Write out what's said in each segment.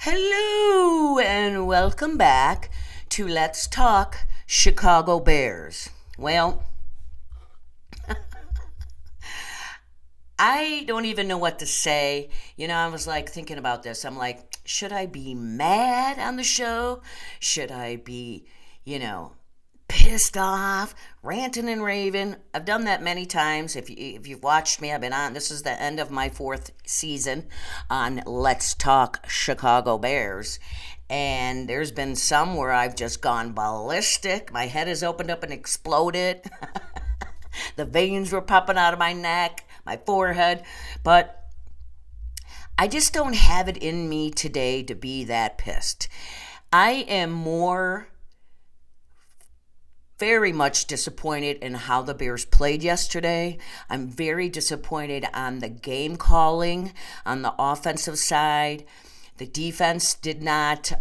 Hello and welcome back to Let's Talk Chicago Bears. Well, I don't even know what to say. I was like thinking about this. I'm like, should I be mad on the show? Should I be, you know, pissed off, ranting and raving? I've done that many times. If you've watched me, I've been on. This is the end of my fourth season on Let's Talk Chicago Bears. And there's been some where I've just gone ballistic. My head has opened up and exploded. The veins were popping out of my neck, my forehead. But I just don't have it in me today to be that pissed. I am very much disappointed in how the Bears played yesterday. I'm very disappointed on the game calling on the offensive side. The defense did not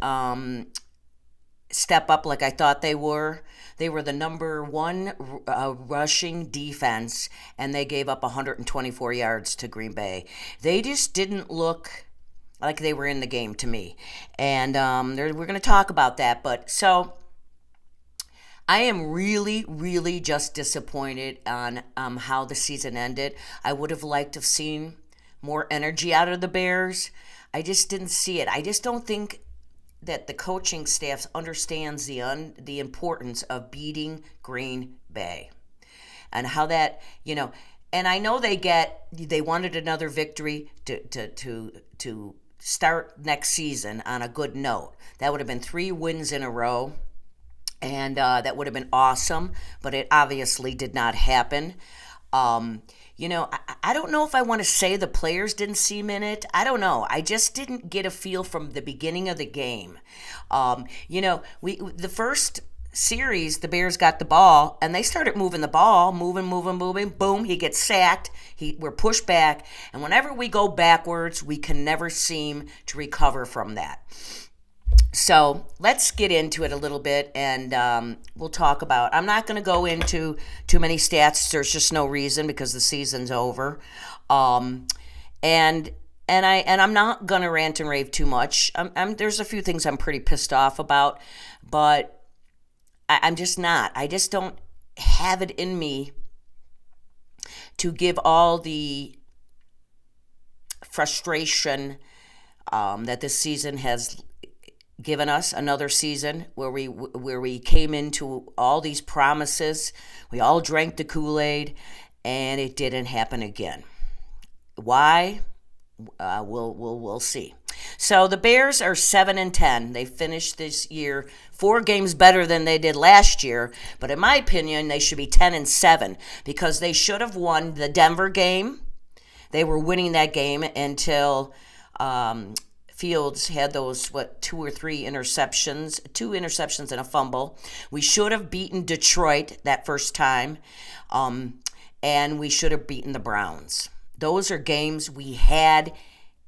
step up like I thought they were. They were the number one rushing defense, and they gave up 124 yards to Green Bay. They just didn't look like they were in the game to me. And we're going to talk about that. But so I am really, really just disappointed on how the season ended. I would have liked to have seen more energy out of the Bears. I just didn't see it. I just don't think that the coaching staff understands the importance of beating Green Bay and how that, and I know they wanted another victory to start next season on a good note. That would have been 3 wins in a row, and that would have been awesome, but it obviously did not happen. I don't know if I want to say the players didn't seem in it. I don't know. I just didn't get a feel from the beginning of the game. The first series, the Bears got the ball, and they started moving the ball, moving. Boom, he gets sacked. We're pushed back, and whenever we go backwards, we can never seem to recover from that. So let's get into it a little bit, and we'll talk about. I'm not going to go into too many stats. There's just no reason because the season's over, and I'm not going to rant and rave too much. There's a few things I'm pretty pissed off about, but I'm just not. I just don't have it in me to give all the frustration that this season has given us. Another season where we came into all these promises. We all drank the Kool-Aid, and it didn't happen again. Why? We'll see. So the Bears are 7-10. They finished this year 4 games better than they did last year, but in my opinion, they should be 10-7 because they should have won the Denver game. They were winning that game until Fields had those, 2 or 3 interceptions, 2 interceptions and a fumble. We should have beaten Detroit that first time, and we should have beaten the Browns. Those are games we had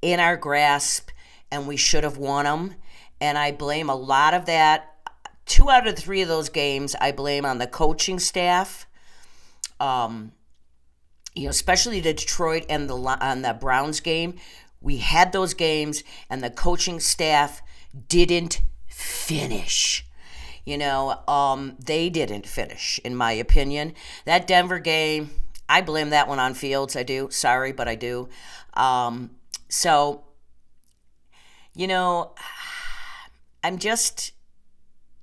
in our grasp, and we should have won them. And I blame a lot of that. 2 out of 3 of those games I blame on the coaching staff. Especially the Detroit and the Browns game. We had those games, and the coaching staff didn't finish. They didn't finish, in my opinion. That Denver game, I blame that one on Fields. I do. Sorry, but I do.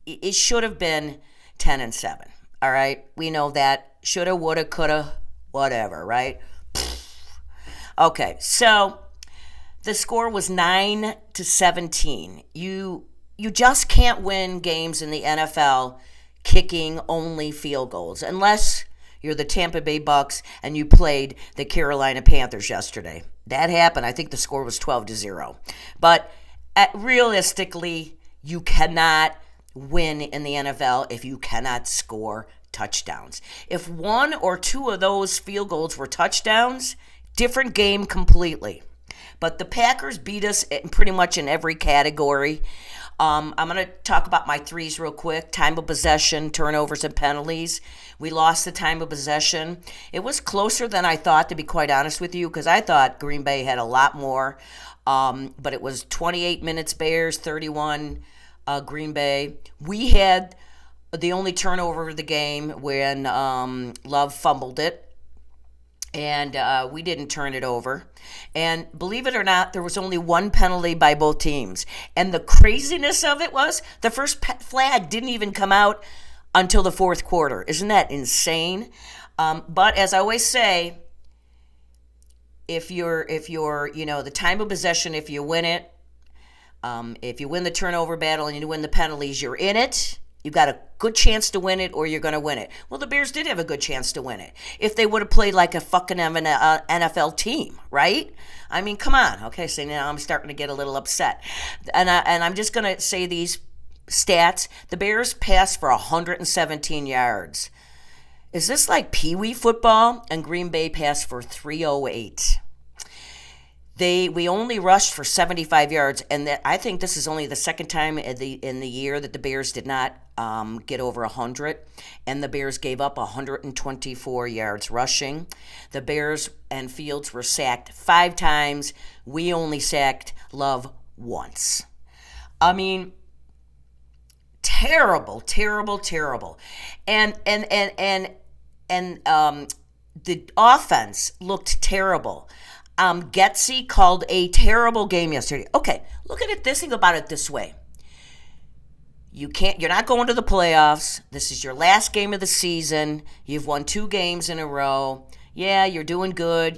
It should have been 10-7. All right? We know that. Shoulda, woulda, coulda, whatever, right? Okay, so the score was 9-17. You just can't win games in the NFL kicking only field goals unless you're the Tampa Bay Bucks and you played the Carolina Panthers yesterday. That happened. I think the score was 12-0. But realistically, you cannot win in the NFL if you cannot score touchdowns. If 1 or 2 of those field goals were touchdowns, different game completely. But the Packers beat us pretty much in every category. I'm going to talk about my threes real quick. Time of possession, turnovers, and penalties. We lost the time of possession. It was closer than I thought, to be quite honest with you, because I thought Green Bay had a lot more. But it was 28 minutes Bears, 31 Green Bay. We had the only turnover of the game when Love fumbled it, and we didn't turn it over. And believe it or not, there was only one penalty by both teams. And the craziness of it was the first flag didn't even come out until the fourth quarter. Isn't that insane? But as I always say, if you're the time of possession, if you win it, if you win the turnover battle and you win the penalties, you're in it. You've got a good chance to win it, or you're going to win it. Well, the Bears did have a good chance to win it if they would have played like a fucking NFL team, right? I mean, come on. Okay, so now I'm starting to get a little upset. And I'm just going to say these stats. The Bears passed for 117 yards. Is this like Pee-wee football? And Green Bay passed for 308. We only rushed for 75 yards, and I think this is only the second time in the year that the Bears did not get over 100, and the Bears gave up 124 yards rushing. The Bears and Fields were sacked 5 times. We only sacked Love once. I mean, terrible, terrible, terrible, and the offense looked terrible. Getsy called a terrible game yesterday. Okay, look at it. Think about it this way. You're not going to the playoffs. This is your last game of the season. You've won 2 games in a row. Yeah, you're doing good,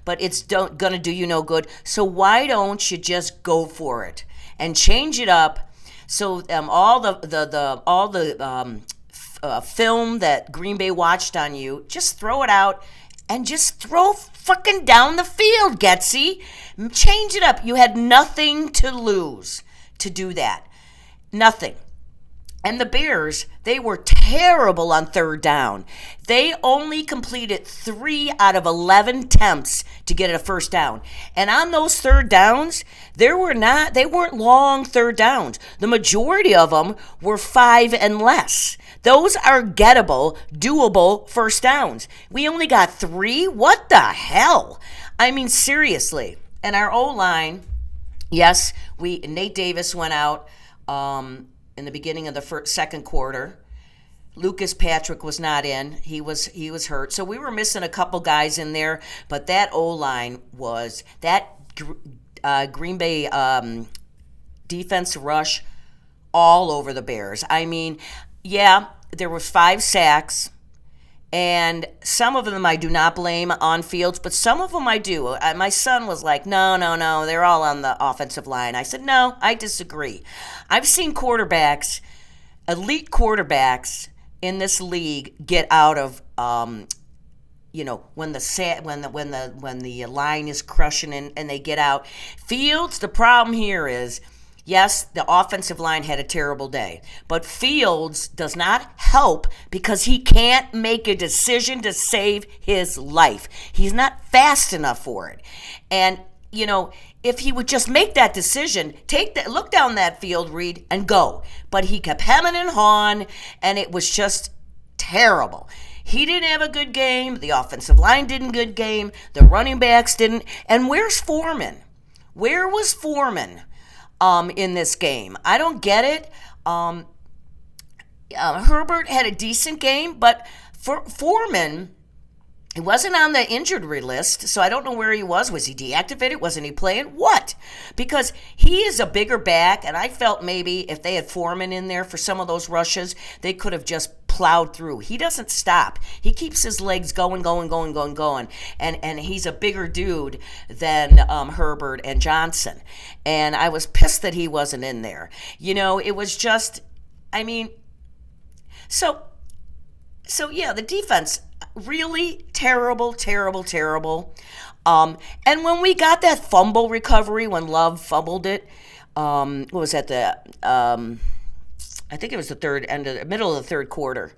but it's gonna do you no good. So why don't you just go for it and change it up? So all the film that Green Bay watched on you, just throw it out. And just throw fucking down the field, Getsy. Change it up. You had nothing to lose to do that. Nothing. And the Bears, they were terrible on third down. They only completed 3 out of 11 attempts to get a first down. And on those third downs, they weren't long third downs. The majority of them were 5 and less. Those are gettable, doable first downs. We only got 3? What the hell? I mean, seriously. And our O-line, yes, Nate Davis went out in the beginning of the second quarter. Lucas Patrick was not in. He was hurt. So we were missing a couple guys in there, but that O-line was that Green Bay defense rush all over the Bears. I mean, yeah, there was 5 sacks, and some of them I do not blame on Fields, but some of them I do. My son was like, no, they're all on the offensive line. I said, no, I disagree. I've seen quarterbacks, elite quarterbacks in this league get out of when the line is crushing and they get out. Fields, the problem here is, yes, the offensive line had a terrible day, but Fields does not help because he can't make a decision to save his life. He's not fast enough for it. And, if he would just make that decision, look down that field, Reed, and go. But he kept hemming and hawing, and it was just terrible. He didn't have a good game. The offensive line didn't good game. The running backs didn't. And where's Foreman? Where was Foreman in this game? I don't get it. Herbert had a decent game, but Foreman, he wasn't on the injured list, so I don't know where he was. Was he deactivated? Wasn't he playing? What? Because he is a bigger back, and I felt maybe if they had Foreman in there for some of those rushes, they could have just plowed through. He doesn't stop. He keeps his legs going. And he's a bigger dude than Herbert and Johnson. And I was pissed that he wasn't in there. It was just, so yeah, the defense, really terrible. And when we got that fumble recovery, when Love fumbled it, what was that? I think it was the middle of the third quarter.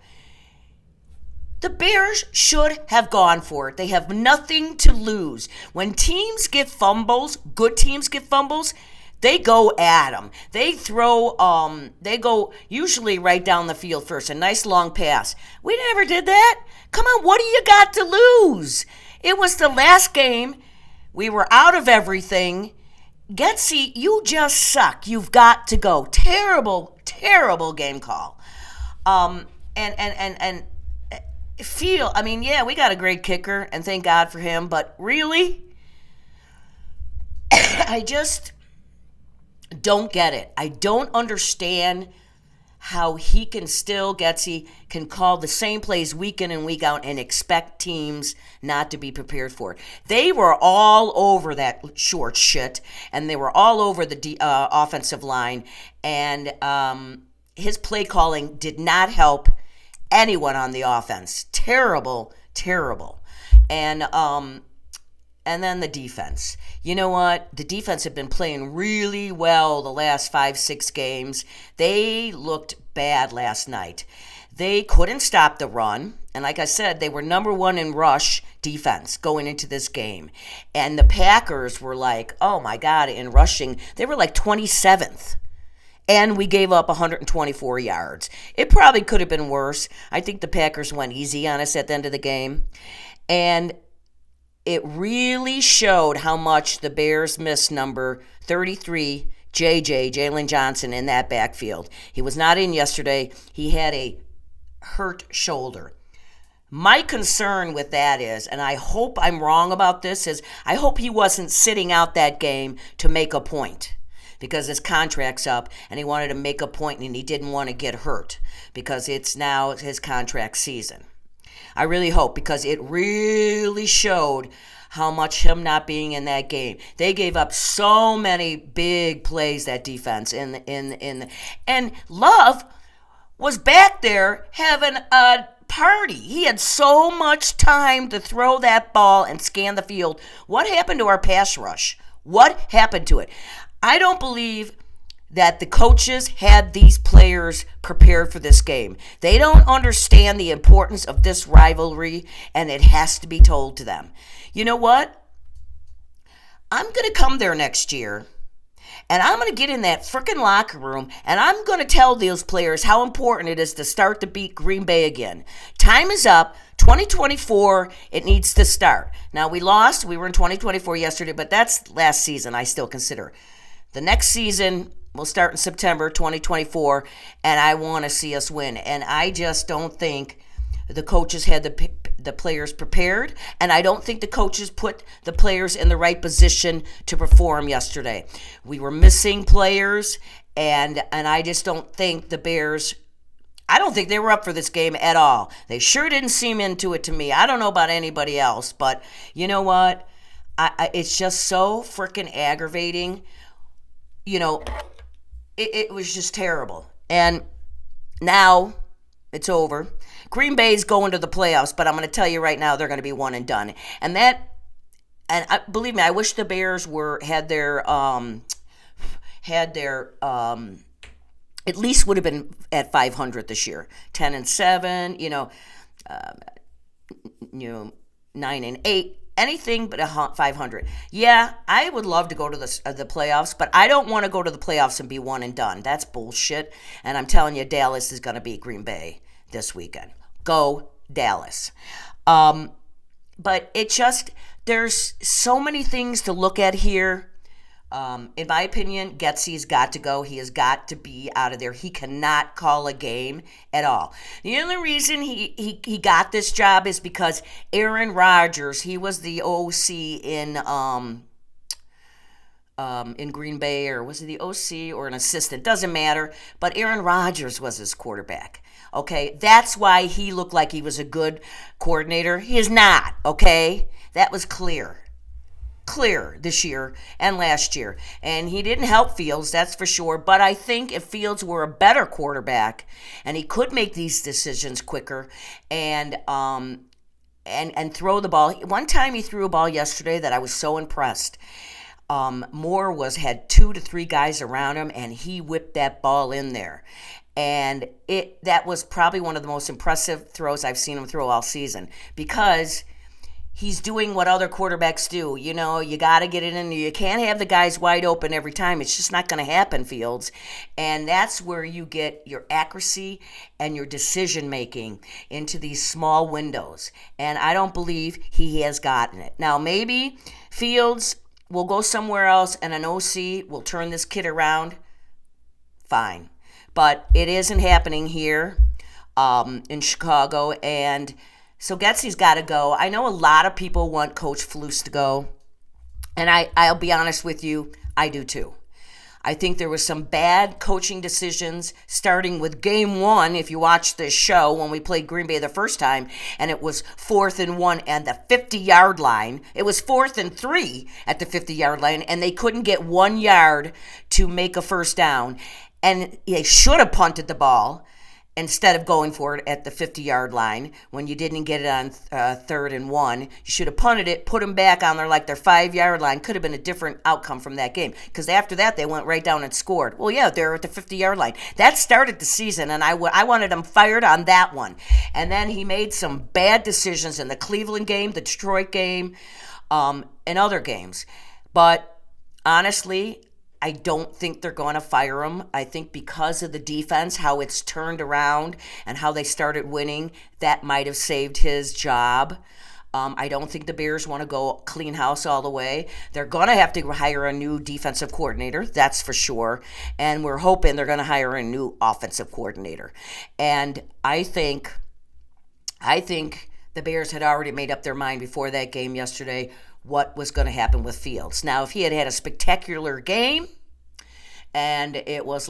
The Bears should have gone for it. They have nothing to lose. When teams get fumbles, good teams get fumbles, they go at them. They go usually right down the field first, a nice long pass. We never did that. Come on, what do you got to lose? It was the last game. We were out of everything. Getsy, you just suck. You've got to go. Terrible, terrible game call. Um, and feel. I mean, yeah, we got a great kicker, and thank God for him. But really, I just don't get it. I don't understand how he can still, Getsy, can call the same plays week in and week out and expect teams not to be prepared for it. They were all over that short shit, and they were all over the offensive line, and his play calling did not help anyone on the offense. Terrible, terrible. And then the defense. You know what? The defense have been playing really well the last 5-6 games. They looked bad last night. They couldn't stop the run. And like I said, they were number one in rush defense going into this game. And the Packers were like, oh my God, in rushing, they were like 27th. And we gave up 124 yards. It probably could have been worse. I think the Packers went easy on us at the end of the game. And it really showed how much the Bears missed number 33, Jalen Johnson, in that backfield. He was not in yesterday. He had a hurt shoulder. My concern with that is, and I hope I'm wrong about this, is I hope he wasn't sitting out that game to make a point, because his contract's up and he wanted to make a point and he didn't want to get hurt because it's now his contract season. I really hope, because it really showed how much him not being in that game. They gave up so many big plays, that defense, and Love was back there having a party. He had so much time to throw that ball and scan the field. What happened to our pass rush? What happened to it? I don't believe that the coaches had these players prepared for this game. They don't understand the importance of this rivalry, and it has to be told to them. You know what? I'm going to come there next year, and I'm going to get in that freaking locker room, and I'm going to tell those players how important it is to start to beat Green Bay again. Time is up. 2024, it needs to start. Now, we lost. We were in 2024 yesterday, but that's last season, I still consider. The next season will start in September 2024, and I want to see us win. And I just don't think the coaches had the players prepared, and I don't think the coaches put the players in the right position to perform yesterday. We were missing players, and I just don't think the Bears, I don't think they were up for this game at all. They sure didn't seem into it to me. I don't know about anybody else, but you know what? It's just so freaking aggravating. You know, it was just terrible. And now it's over. Green Bay's going to the playoffs, but I'm going to tell you right now, they're going to be one and done. Believe me, I wish the Bears had their at least would have been at 500 this year, 10-7, 9-8. Anything but 500. Yeah, I would love to go to the playoffs, but I don't want to go to the playoffs and be one and done. That's bullshit. And I'm telling you, Dallas is going to beat Green Bay this weekend. Go Dallas. But there's so many things to look at here. In my opinion, Getsy's got to go. He has got to be out of there. He cannot call a game at all. The only reason he got this job is because Aaron Rodgers, he was the OC in Green Bay, or was he the OC or an assistant? Doesn't matter. But Aaron Rodgers was his quarterback. Okay, that's why he looked like he was a good coordinator. He is not. Okay, that was clear this year and last year. And he didn't help Fields, that's for sure. But I think if Fields were a better quarterback and he could make these decisions quicker and throw the ball. One time he threw a ball yesterday that I was so impressed. Moore had 2 to 3 guys around him, and he whipped that ball in there. And that was probably one of the most impressive throws I've seen him throw all season, because he's doing what other quarterbacks do. You know, you got to get it in. You can't have the guys wide open every time. It's just not going to happen, Fields. And that's where you get your accuracy and your decision-making into these small windows. And I don't believe he has gotten it. Now, maybe Fields we'll go somewhere else and an OC will turn this kid around, fine. But it isn't happening here in Chicago. And so Getsy's got to go. I know a lot of people want Coach Flus to go. And I'll be honest with you, I do too. I think there was some bad coaching decisions starting with game one. If you watch this show, when we played Green Bay the first time, and it was 4th and 1 and the 50-yard line. It was 4th and 3 at the 50-yard line, and they couldn't get 1 yard to make a first down. And they should have punted the ball instead of going for it at the 50-yard line when you didn't get it on 3rd and 1. You should have punted it, put them back on their 5-yard line. Could have been a different outcome from that game, because after that they went right down and scored. Well, yeah, they're at the 50-yard line. That started the season, and I wanted him fired on that one. And then he made some bad decisions in the Cleveland game, the Detroit game, and other games. But honestly, I don't think they're going to fire him. I think because of the defense, how it's turned around and how they started winning, that might have saved his job. I don't think the Bears want to go clean house all the way. They're going to have to hire a new defensive coordinator, that's for sure. And we're hoping they're going to hire a new offensive coordinator. And I think the Bears had already made up their mind before that game yesterday what was going to happen with Fields. Now, if he had a spectacular game and it was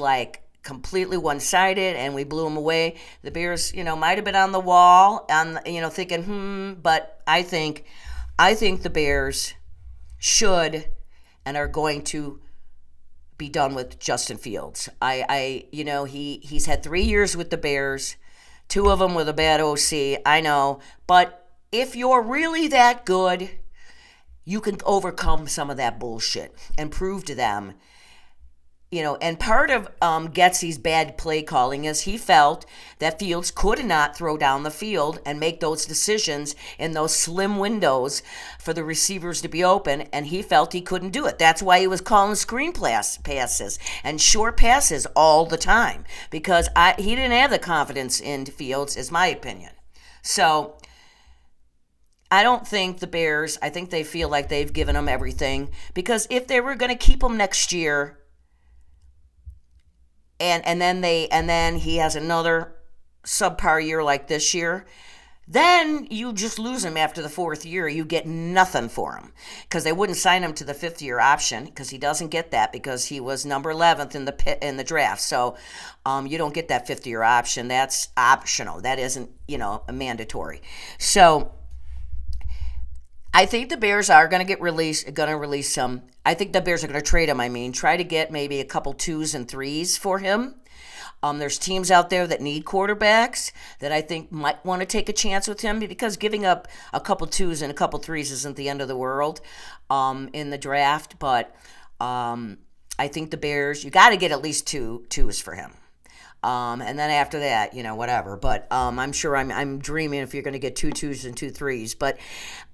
completely one-sided and we blew him away, the Bears, might have been on the wall and thinking, but I think the Bears should and are going to be done with Justin Fields. He's had 3 years with the Bears, 2 of them with a bad OC, I know, but if you're really that good, you can overcome some of that bullshit and prove to them, and part of Getsy's bad play calling is he felt that Fields could not throw down the field and make those decisions in those slim windows for the receivers to be open, and he felt he couldn't do it. That's why he was calling screen passes and short passes all the time, because he didn't have the confidence in Fields, is my opinion. So I don't think the Bears, I think they feel like they've given him everything, because if they were going to keep him next year and then he has another subpar year like this year, then you just lose him after the 4th year. You get nothing for him, because they wouldn't sign him to the 5th-year option, because he doesn't get that because he was number 11th in the draft. So you don't get that 5th-year option. That's optional. That isn't a mandatory. So I think the Bears are going to release some. I think the Bears are going to trade him. Try to get maybe a couple 2s and 3s for him. There's teams out there that need quarterbacks that I think might want to take a chance with him, because giving up a couple 2s and a couple 3s isn't the end of the world in the draft. But I think the Bears, you got to get at least 2s for him. And then after that, whatever. But I'm sure I'm dreaming if you're going to get 2 2s and 2 3s. But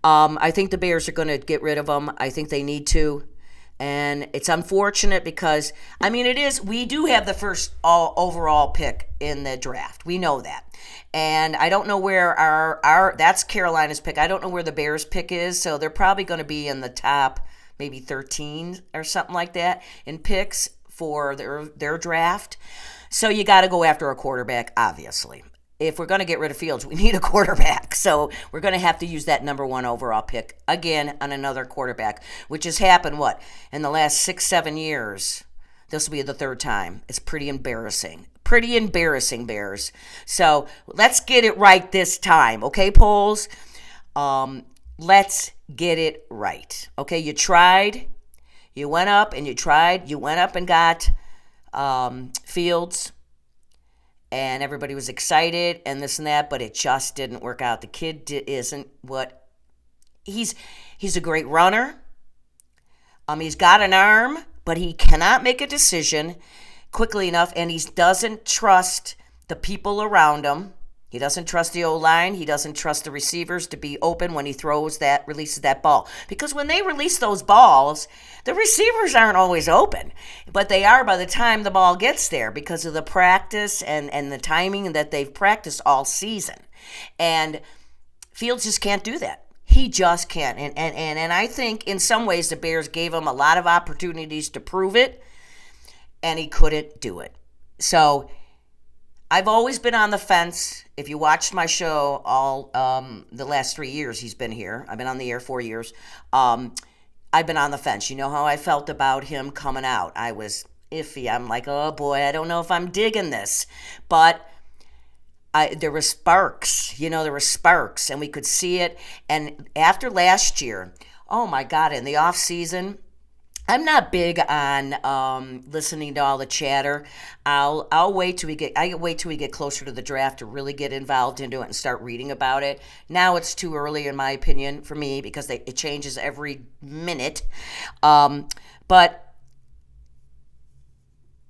I think the Bears are going to get rid of them. I think they need to. And it's unfortunate because, we do have the first overall pick in the draft. We know that. And I don't know where that's Carolina's pick. I don't know where the Bears pick is. So they're probably going to be in the top maybe 13 or something like that in picks for their draft. So you got to go after a quarterback, obviously. If we're going to get rid of Fields, we need a quarterback. So we're going to have to use that number 1 overall pick again on another quarterback, which has happened, in the last 6-7 years. This will be the 3rd time. It's pretty embarrassing. Pretty embarrassing, Bears. So let's get it right this time. Okay, Poles? Let's get it right. Okay, you tried. You went up and you tried. You went up and got Fields. And everybody was excited and this and that, but it just didn't work out. The kid isn't what he's a great runner. He's got an arm, but he cannot make a decision quickly enough, and he doesn't trust the people around him. He doesn't trust the O-line. He doesn't trust the receivers to be open when he releases that ball. Because when they release those balls, the receivers aren't always open. But they are by the time the ball gets there because of the practice and the timing that they've practiced all season. And Fields just can't do that. He just can't. And I think in some ways the Bears gave him a lot of opportunities to prove it, and he couldn't do it. So I've always been on the fence. If you watched my show all the last 3 years he's been here, I've been on the air 4 years. I've been on the fence. You know how I felt about him coming out. I was iffy. I'm like, oh boy, I don't know if I'm digging this. But there were sparks. There were sparks, and we could see it. And after last year, oh my God, in the off season, I'm not big on listening to all the chatter. I'll wait till we get closer to the draft to really get involved into it and start reading about it. Now it's too early, in my opinion, for me, because it changes every minute. But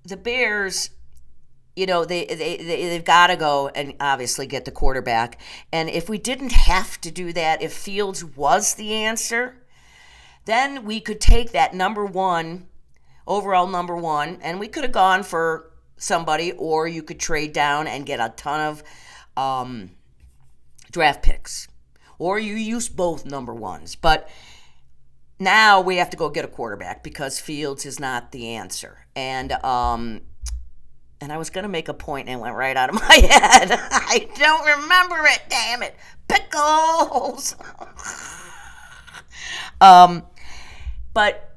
the Bears, they've got to go and obviously get the quarterback. And if we didn't have to do that, if Fields was the answer, then we could take that overall number one, and we could have gone for somebody, or you could trade down and get a ton of draft picks, or you use both number ones. But now we have to go get a quarterback because Fields is not the answer. And I was going to make a point and it went right out of my head. I don't remember it, damn it. Pickles! But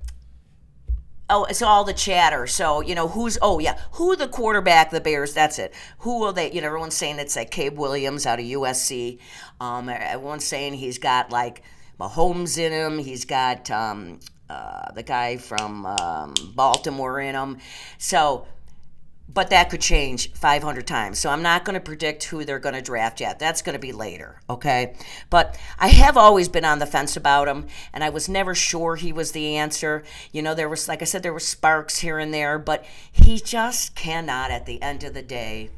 it's all the chatter. So, who the quarterback, the Bears, that's it. Who will they, everyone's saying it's like Caleb Williams out of USC. Everyone's saying he's got like Mahomes in him. He's got the guy from Baltimore in him. So, but that could change 500 times. So I'm not going to predict who they're going to draft yet. That's going to be later, okay? But I have always been on the fence about him, and I was never sure he was the answer. There was, like I said, there were sparks here and there, but he just cannot, at the end of the day,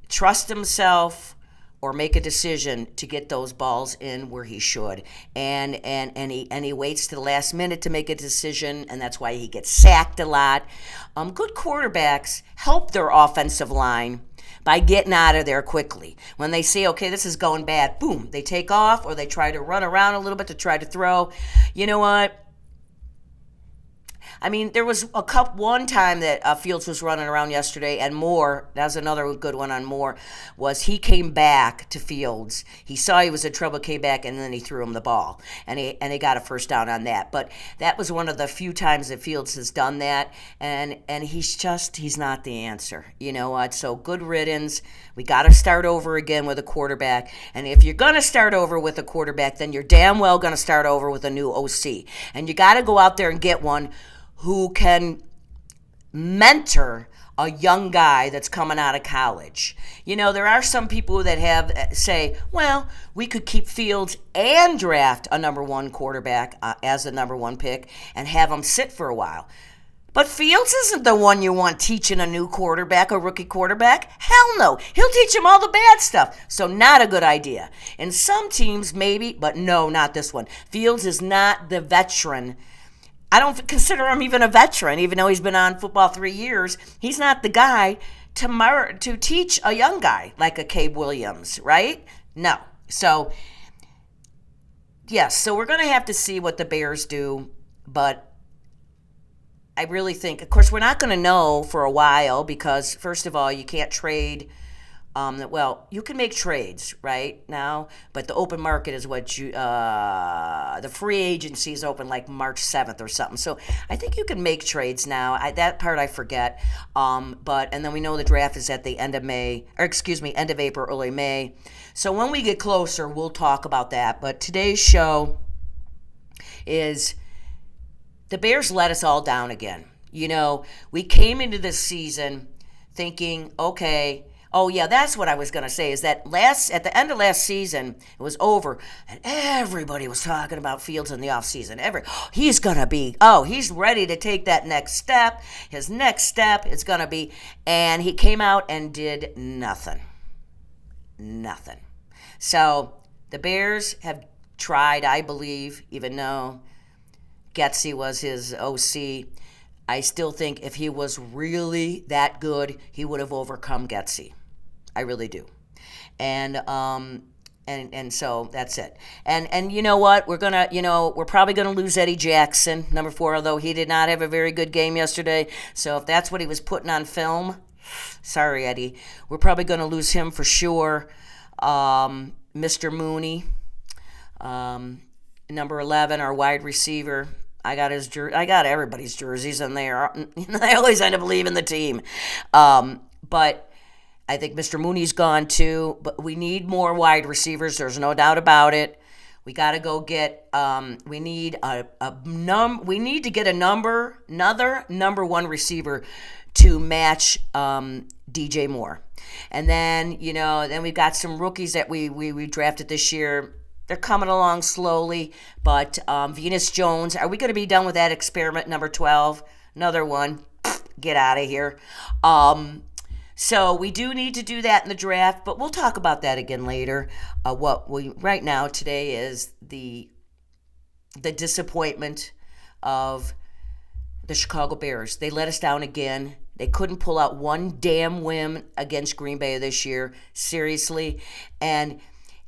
trust himself or make a decision to get those balls in where he should. And he waits to the last minute to make a decision, and that's why he gets sacked a lot. Good quarterbacks help their offensive line by getting out of there quickly. When they see, okay, this is going bad, boom, they take off, or they try to run around a little bit to try to throw. You know what? I mean, there was one time that Fields was running around yesterday, and Moore, that was another good one on Moore, was he came back to Fields. He saw he was in trouble, came back, and then he threw him the ball, and he got a first down on that. But that was one of the few times that Fields has done that, and he's not the answer. You know what? So good riddance. We got to start over again with a quarterback, and if you're going to start over with a quarterback, then you're damn well going to start over with a new OC, and you got to go out there and get one who can mentor a young guy that's coming out of college. There are some people that say, well, we could keep Fields and draft a number one quarterback as the number one pick and have him sit for a while. But Fields isn't the one you want teaching a new quarterback, a rookie quarterback. Hell no. He'll teach him all the bad stuff. So not a good idea. In some teams, maybe, but no, not this one. Fields is not the veteran. I don't consider him even a veteran, even though he's been on football 3 years. He's not the guy to teach a young guy like a Caleb Williams, right? No. So, yes, so we're going to have to see what the Bears do, but I really think, of course, we're not going to know for a while because, first of all, you can't trade. You can make trades right now, but the open market is the free agency is open like March 7th or something. So I think you can make trades now. That part I forget. And then we know the draft is at the end of end of April, early May. So when we get closer, we'll talk about that. But today's show is the Bears let us all down again. We came into this season thinking, okay, oh, yeah, that's what I was going to say, is that at the end of last season, it was over, and everybody was talking about Fields in the offseason. He's ready to take that next step. His next step is going to be, and he came out and did nothing. Nothing. So the Bears have tried, I believe, even though Getsy was his OC, I still think if he was really that good, he would have overcome Getsy. I really do. And And so that's it. And you know what? We're probably gonna lose Eddie Jackson, number 4, although he did not have a very good game yesterday. So if that's what he was putting on film, sorry, Eddie. We're probably gonna lose him for sure. Mr. Mooney, number 11, our wide receiver. I got I got everybody's jerseys, and they always end up leaving the team. But I think Mr. Mooney's gone too, but we need more wide receivers. There's no doubt about it. We got to go get. We need We need to get another number 1 receiver to match DJ Moore, and then then we've got some rookies that we drafted this year. They're coming along slowly, but Venus Jones. Are we going to be done with that experiment? Number 12, another one. Get out of here. So we do need to do that in the draft, but we'll talk about that again later. Right now today is the disappointment of the Chicago Bears. They let us down again. They couldn't pull out one damn win against Green Bay this year, seriously. And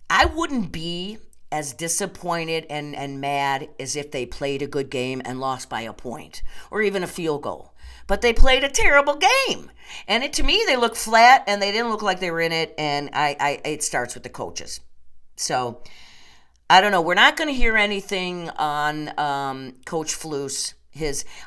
I wouldn't be as disappointed and mad as if they played a good game and lost by a point or even a field goal. But they played a terrible game. And to me, they looked flat, and they didn't look like they were in it, and it starts with the coaches. So, I don't know. We're not going to hear anything on Coach Flus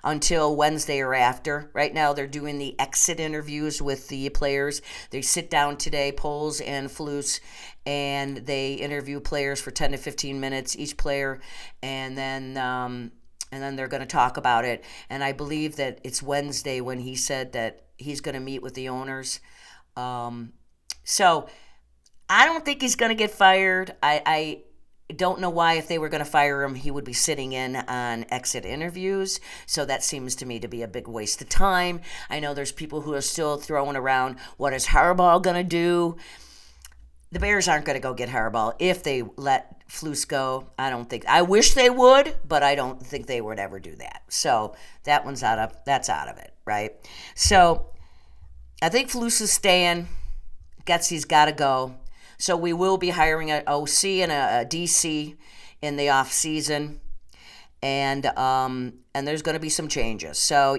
until Wednesday or after. Right now, they're doing the exit interviews with the players. They sit down today, Poles and Flus, and they interview players for 10 to 15 minutes, each player, and then they're going to talk about it. And I believe that it's Wednesday when he said that he's going to meet with the owners. So I don't think he's going to get fired. I don't know why, if they were going to fire him, he would be sitting in on exit interviews. So that seems to me to be a big waste of time. I know there's people who are still throwing around, what is Harbaugh going to do? The Bears aren't going to go get Harbaugh if they let Flus go. I wish they would, but I don't think they would ever do that. So that's out of it, right? So I think Flus is staying. Getsy's got to go. So we will be hiring an OC and a DC in the off season, and there's going to be some changes. So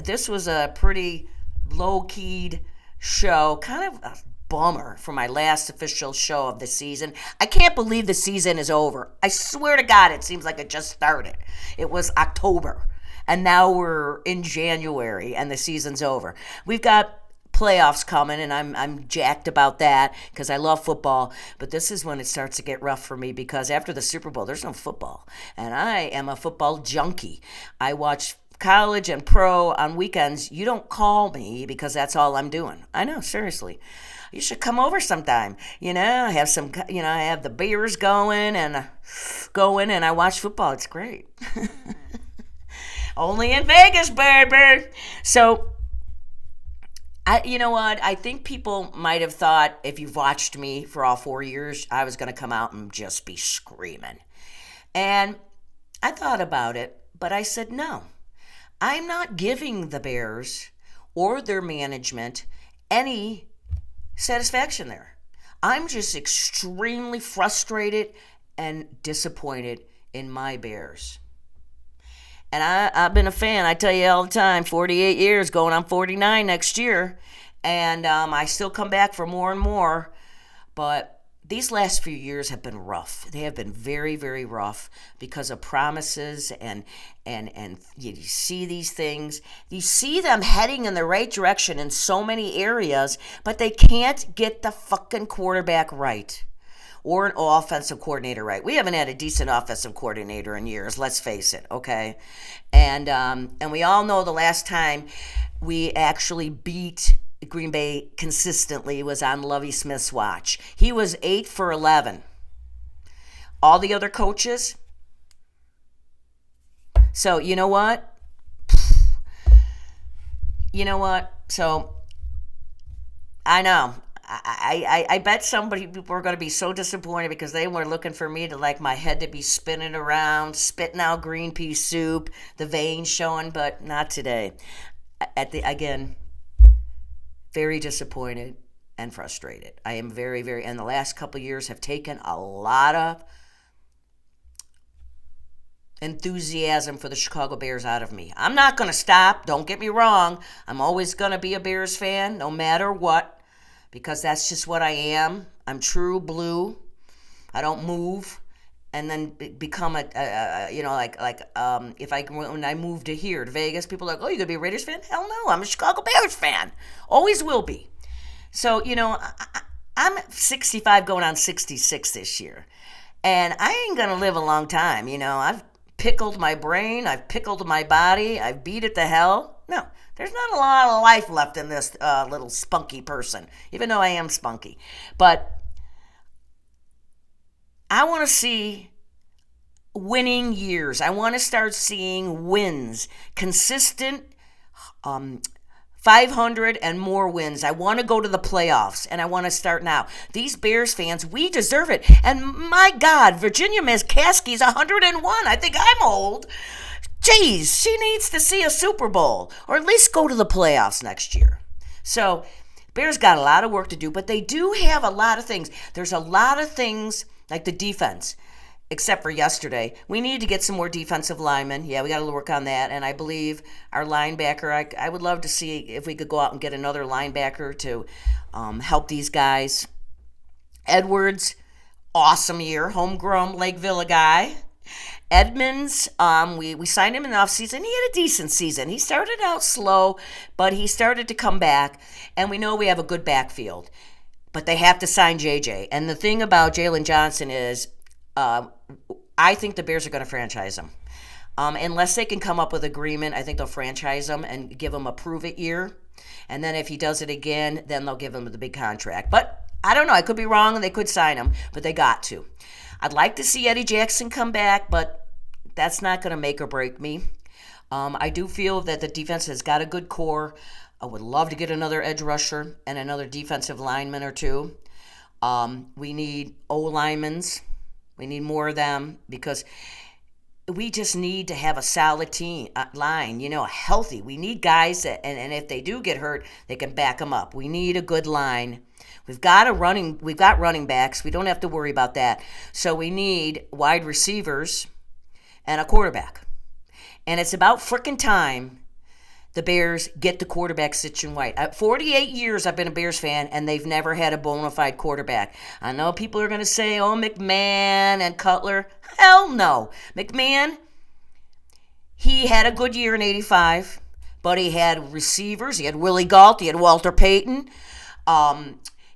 this was a pretty low-keyed show, kind of a bummer for my last official show of the season. I can't believe the season is over. I swear to God, it seems like it just started. It was October, and now we're in January, and the season's over. We've got playoffs coming, and I'm jacked about that because I love football, but this is when it starts to get rough for me because after the Super Bowl, there's no football, and I am a football junkie. I watch college and pro on weekends. You don't call me because that's all I'm doing. I know, seriously. You should come over sometime. I have the beers going and I watch football. It's great. Only in Vegas, baby. So, you know what? I think people might have thought if you've watched me for all 4 years, I was going to come out and just be screaming. And I thought about it, but I said, no. I'm not giving the Bears or their management any satisfaction there. I'm just extremely frustrated and disappointed in my Bears. And I've been a fan, I tell you all the time, 48 years, going on 49 next year. And I still come back for more and more. But these last few years have been rough. They have been very, very rough because of promises and you see these things. You see them heading in the right direction in so many areas, but they can't get the fucking quarterback right or an offensive coordinator right. We haven't had a decent offensive coordinator in years, let's face it, okay? And we all know the last time we actually beat Green Bay consistently was on Lovie Smith's watch. He was 8 for 11. All the other coaches. So, you know what? So, I know. I bet people are going to be so disappointed because they were looking for me to like my head to be spinning around, spitting out green pea soup, the veins showing, but not today. Again, very disappointed. and frustrated. I am very, very, and the last couple of years have taken a lot of enthusiasm for the Chicago Bears out of me. I'm not going to stop. Don't get me wrong. I'm always going to be a Bears fan no matter what, because that's just what I am. I'm true blue. I don't move and then become if when I moved to here to Vegas, people are like, oh, you gonna be a Raiders fan? Hell no, I'm a Chicago Bears fan. Always will be. So I'm 65 going on 66 this year, and I ain't gonna live a long time. I've pickled my brain, I've pickled my body, I've beat it to hell. No, there's not a lot of life left in this little spunky person, even though I am spunky. But I want to see winning years. I want to start seeing wins, consistent 500 and more wins. I want to go to the playoffs, and I want to start now. These Bears fans, we deserve it. And my God, Virginia McCaskey's 101. I think I'm old. Jeez, she needs to see a Super Bowl or at least go to the playoffs next year. So Bears got a lot of work to do, but they do have a lot of things. There's a lot of things like the defense, except for yesterday. We need to get some more defensive linemen. Yeah, we got to work on that. And I believe our linebacker, I would love to see if we could go out and get another linebacker to help these guys. Edwards, awesome year, homegrown Lake Villa guy. Edmonds, we signed him in the offseason. He had a decent season. He started out slow, but he started to come back. And we know we have a good backfield. But they have to sign JJ. And the thing about Jalen Johnson is I think the Bears are going to franchise him. Unless they can come up with agreement, I think they'll franchise him and give him a prove-it year. And then if he does it again, then they'll give him the big contract. But I don't know. I could be wrong, and they could sign him, but they got to. I'd like to see Eddie Jackson come back, but that's not going to make or break me. I do feel that the defense has got a good core. I would love to get another edge rusher and another defensive lineman or two. We need O-linemans. We need more of them because we just need to have a solid team line, healthy. We need guys that, and if they do get hurt, they can back them up. We need a good line. We've got running backs. We don't have to worry about that. So we need wide receivers and a quarterback. And it's about frickin' time the Bears get the quarterback situation right. 48 years I've been a Bears fan, and they've never had a bona fide quarterback. I know people are going to say, oh, McMahon and Cutler. Hell no. McMahon, he had a good year in 85, but he had receivers. He had Willie Gault. He had Walter Payton.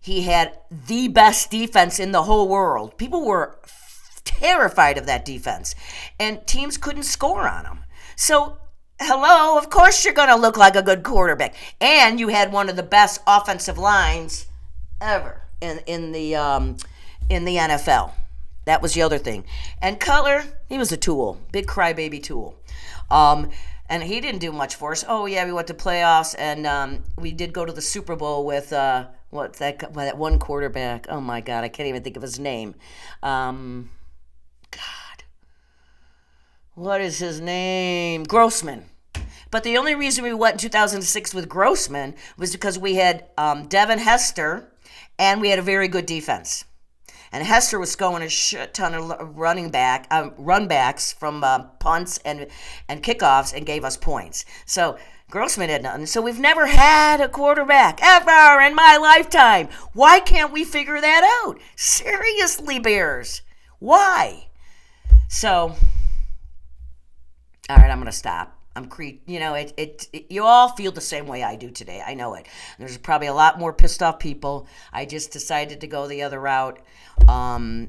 He had the best defense in the whole world. People were terrified of that defense, and teams couldn't score on them. So, hello, of course you're going to look like a good quarterback. And you had one of the best offensive lines ever in the NFL. That was the other thing. And Cutler, he was a tool, big crybaby tool. And he didn't do much for us. Oh, yeah, we went to playoffs, and we did go to the Super Bowl with that one quarterback. Oh, my God, I can't even think of his name. God. What is his name? Grossman. But the only reason we went in 2006 with Grossman was because we had Devin Hester, and we had a very good defense. And Hester was scoring a shit ton of run backs from punts and kickoffs and gave us points. So Grossman had nothing. So we've never had a quarterback ever in my lifetime. Why can't we figure that out? Seriously, Bears. Why? So, all right, I'm going to stop. You all feel the same way I do today. I know it. There's probably a lot more pissed off people. I just decided to go the other route. I've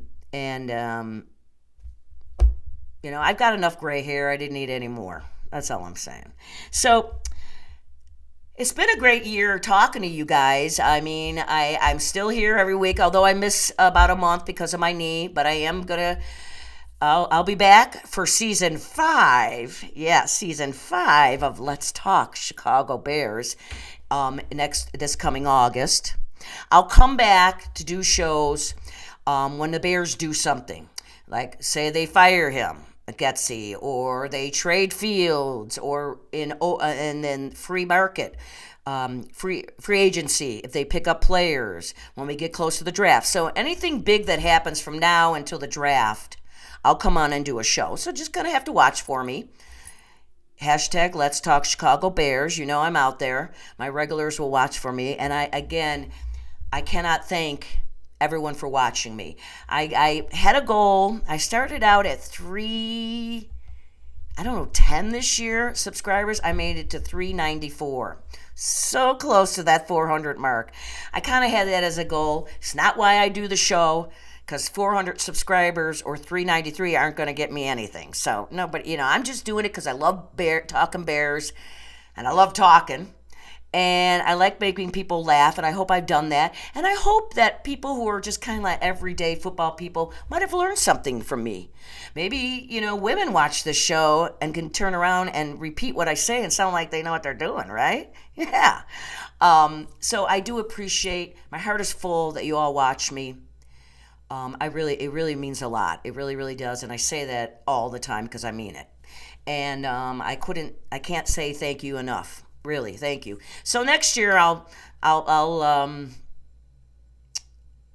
got enough gray hair. I didn't need any more. That's all I'm saying. So it's been a great year talking to you guys. I mean, I'm still here every week, although I miss about a month because of my knee, but I am going to I'll be back for season 5. Yeah, season 5 of Let's Talk Chicago Bears this coming August. I'll come back to do shows when the Bears do something. Like, say they fire him. Getsy, or they trade Fields, or and then free market, free agency if they pick up players when we get close to the draft. So anything big that happens from now until the draft, I'll come on and do a show. So just gonna have to watch for me. Hashtag Let's Talk Chicago Bears. You know I'm out there. My regulars will watch for me, and I cannot thank everyone for watching me. I had a goal. I started out at 10 this year subscribers. I made it to 394. So close to that 400 mark. I kind of had that as a goal. It's not why I do the show, because 400 subscribers or 393 aren't going to get me anything. So, no, but, I'm just doing it because I love talking Bears, and I love talking. And I like making people laugh, and I hope I've done that. And I hope that people who are just kind of like everyday football people might have learned something from me. Maybe, women watch this show and can turn around and repeat what I say and sound like they know what they're doing, right? Yeah. So I do appreciate, my heart is full that you all watch me. It really means a lot. It really, really does. And I say that all the time because I mean it. And I can't say thank you enough. Really, thank you. So next year I'll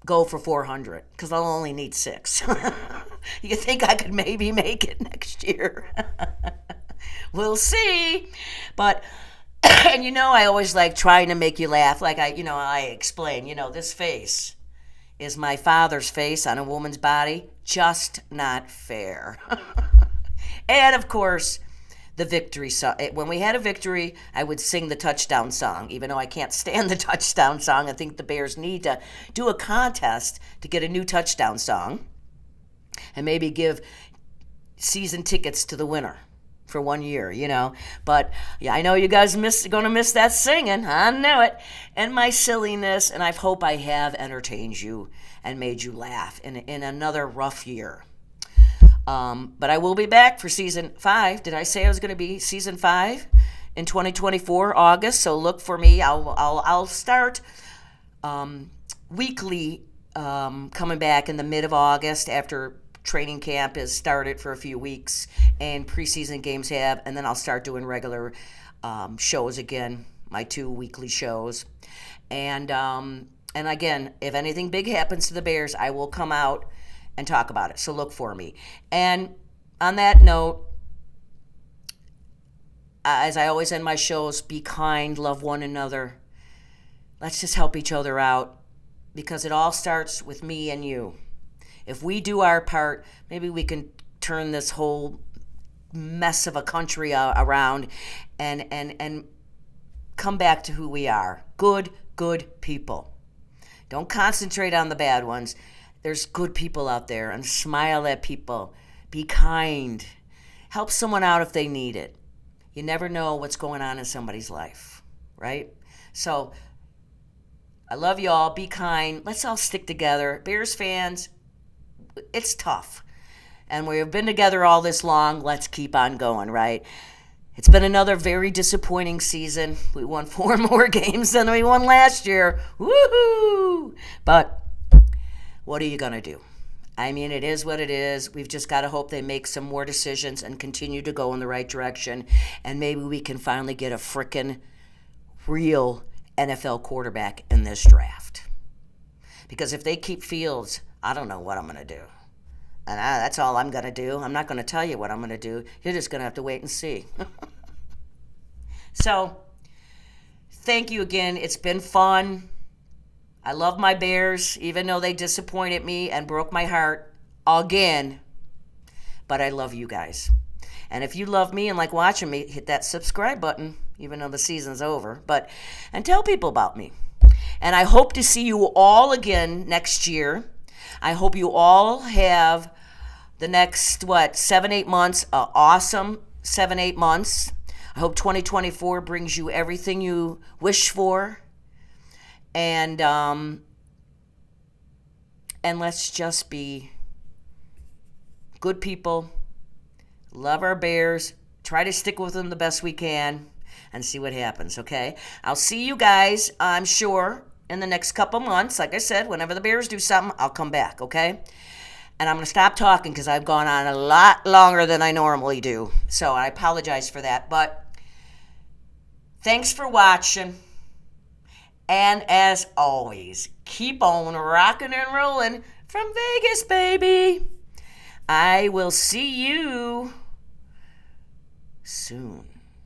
go for 400 because I'll only need 6. You think I could maybe make it next year? We'll see. But and I always like trying to make you laugh. Like I explain. This face is my father's face on a woman's body. Just not fair. And of course, the victory song. When we had a victory, I would sing the touchdown song, even though I can't stand the touchdown song. I think the Bears need to do a contest to get a new touchdown song and maybe give season tickets to the winner for 1 year, But yeah, I know you guys going to miss that singing. I know it. And my silliness, and I hope I have entertained you and made you laugh in another rough year. But I will be back for season 5. Did I say I was going to be season 5 in 2024 August? So look for me. I'll start weekly coming back in the mid of August after training camp has started for a few weeks and preseason games have, and then I'll start doing regular shows again, my 2 weekly shows, and again, if anything big happens to the Bears, I will come out and talk about it. So look for me. And on that note, as I always end my shows, be kind, love one another. Let's just help each other out because it all starts with me and you. If we do our part, maybe we can turn this whole mess of a country around and come back to who we are. Good people. Don't concentrate on the bad ones. There's good people out there, and smile at people. Be kind. Help someone out if they need it. You never know what's going on in somebody's life, right? So I love you all. Be kind. Let's all stick together. Bears fans, it's tough. And we have been together all this long. Let's keep on going, right? It's been another very disappointing season. We won 4 more games than we won last year. Woohoo! But what are you going to do? I mean, it is what it is. We've just got to hope they make some more decisions and continue to go in the right direction. And maybe we can finally get a frickin' real NFL quarterback in this draft. Because if they keep Fields, I don't know what I'm going to do. And that's all I'm going to do. I'm not going to tell you what I'm going to do. You're just going to have to wait and see. So, thank you again. It's been fun. I love my Bears, even though they disappointed me and broke my heart again. But I love you guys. And if you love me and like watching me, hit that subscribe button, even though the season's over. And tell people about me. And I hope to see you all again next year. I hope you all have the next, 7-8 months, awesome 7-8 months. I hope 2024 brings you everything you wish for. And let's just be good people, love our Bears, try to stick with them the best we can, and see what happens, okay? I'll see you guys, I'm sure, in the next couple months. Like I said, whenever the Bears do something, I'll come back, okay? And I'm going to stop talking because I've gone on a lot longer than I normally do. So I apologize for that. But thanks for watching. And as always, keep on rocking and rolling from Vegas, baby. I will see you soon.